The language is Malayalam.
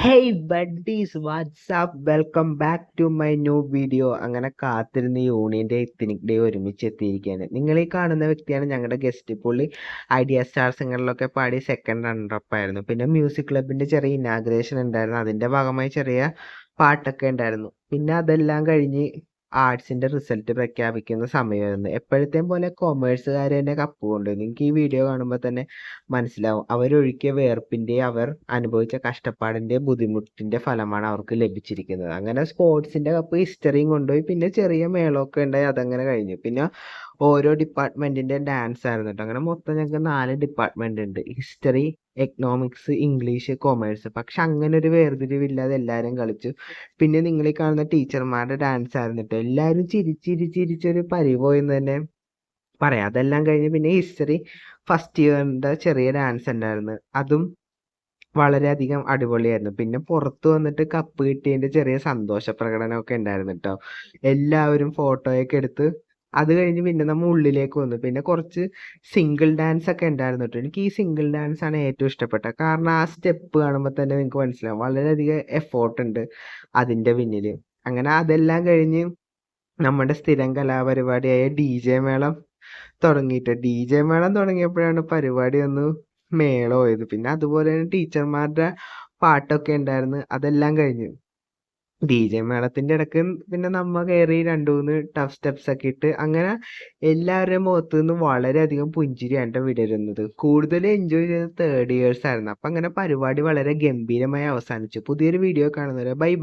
Hey buddies WhatsApp welcome back to my new video. അങ്ങനെ കാത്തിരുന്ന് യൂണിയൻ ഡേ എത്തനിക് ഡേ ഒരുമിച്ച് എത്തിയിരിക്കുകയാണ്. നിങ്ങൾ ഈ കാണുന്ന വ്യക്തിയാണ് ഞങ്ങളുടെ ഗസ്റ്റ്. പുള്ളി ഐഡിയ സ്റ്റാർ സിംഗറിലൊക്കെ പാടി സെക്കൻഡ് റണ്ണറപ്പ് ആയിരുന്നു. പിന്നെ മ്യൂസിക് ക്ലബിൻ്റെ ചെറിയ ഇനാഗ്രേഷൻ ഉണ്ടായിരുന്നു, അതിൻ്റെ ഭാഗമായി ചെറിയ പാട്ടൊക്കെ ഉണ്ടായിരുന്നു. പിന്നെ അതെല്ലാം കഴിഞ്ഞ് ആർട്സിൻ്റെ റിസൾട്ട് പ്രഖ്യാപിക്കുന്ന സമയമായിരുന്നു. എപ്പോഴത്തെയും പോലെ കൊമേഴ്സുകാർ തന്നെ കപ്പ് കൊണ്ടുപോയി. നിങ്ങൾക്ക് ഈ വീഡിയോ കാണുമ്പോൾ തന്നെ മനസ്സിലാവും, അവരൊഴുക്കിയ വേർപ്പിൻ്റെ, അവർ അനുഭവിച്ച കഷ്ടപ്പാടിൻ്റെ ബുദ്ധിമുട്ടിൻ്റെ ഫലമാണ് അവർക്ക് ലഭിച്ചിരിക്കുന്നത്. അങ്ങനെ സ്പോർട്സിൻ്റെ കപ്പ് ഹിസ്റ്ററിയും കൊണ്ടുപോയി. പിന്നെ ചെറിയ മേളമൊക്കെ ഉണ്ടായി, അതങ്ങനെ കഴിഞ്ഞു. പിന്നെ ഓരോ ഡിപ്പാർട്ട്മെൻറ്റിൻ്റെ ഡാൻസ് ആയിരുന്നു കേട്ടോ. അങ്ങനെ മൊത്തം ഞങ്ങൾക്ക് 4 ഡിപ്പാർട്ട്മെൻ്റ് ഉണ്ട്: ഹിസ്റ്ററി, എക്കണോമിക്സ്, ഇംഗ്ലീഷ്, കൊമേഴ്സ്. പക്ഷെ അങ്ങനെ ഒരു വേർതിരിവില്ലാതെ എല്ലാവരും കളിച്ചു. പിന്നെ നിങ്ങൾ ഈ കാണുന്ന ടീച്ചർമാരുടെ ഡാൻസ് ആയിരുന്നു കേട്ടോ. എല്ലാവരും ചിരിച്ചൊരു പരിപോയെന്ന് തന്നെ പറയാം. അതെല്ലാം കഴിഞ്ഞ് പിന്നെ ഹിസ്റ്ററി ഫസ്റ്റ് ഇയറിൻ്റെ ചെറിയ ഡാൻസ് ഉണ്ടായിരുന്നു, അതും വളരെയധികം അടിപൊളിയായിരുന്നു. പിന്നെ പുറത്ത് വന്നിട്ട് കപ്പ് കിട്ടിയതിൻ്റെ ചെറിയ സന്തോഷ പ്രകടനമൊക്കെ ഉണ്ടായിരുന്നു കേട്ടോ. എല്ലാവരും ഫോട്ടോയൊക്കെ എടുത്ത് അത് കഴിഞ്ഞ് പിന്നെ നമ്മൾ ഉള്ളിലേക്ക് വന്നു. പിന്നെ കുറച്ച് സിംഗിൾ ഡാൻസ് ഒക്കെ ഉണ്ടായിരുന്നു കേട്ടോ. എനിക്ക് ഈ സിംഗിൾ ഡാൻസ് ആണ് ഏറ്റവും ഇഷ്ടപ്പെട്ടത്. കാരണം ആ സ്റ്റെപ്പ് കാണുമ്പോൾ തന്നെ നിങ്ങൾക്ക് മനസ്സിലാവും, വളരെയധികം എഫോർട്ട് ഉണ്ട് അതിൻ്റെ പിന്നിൽ. അങ്ങനെ അതെല്ലാം കഴിഞ്ഞ് നമ്മുടെ സ്ഥിരം കലാപരിപാടിയായ ഡി ജെ മേളം തുടങ്ങിയിട്ട്, ഡി ജെ മേളം തുടങ്ങിയപ്പോഴാണ് പരിപാടി ഒന്ന് മേളമായത്. പിന്നെ അതുപോലെ തന്നെ ടീച്ചർമാരുടെ പാട്ടൊക്കെ ഉണ്ടായിരുന്നു, അതെല്ലാം കഴിഞ്ഞു. ഡി ജെ മേളത്തിൻ്റെ ഇടയ്ക്ക് പിന്നെ നമ്മ കയറി 2-3 ടഫ് സ്റ്റെപ്സ് ഒക്കെ ഇട്ട് അങ്ങനെ എല്ലാവരുടെയും മുഖത്തു നിന്ന് വളരെയധികം പുഞ്ചിരിയാണ് വിടരുന്നത്. കൂടുതൽ എൻജോയ് ചെയ്തത് തേർഡ് ഇയേഴ്സ് ആയിരുന്നു. അപ്പം അങ്ങനെ പരിപാടി വളരെ ഗംഭീരമായി അവസാനിച്ചു. പുതിയൊരു വീഡിയോ കാണുന്നവരെ ബൈ ബൈ.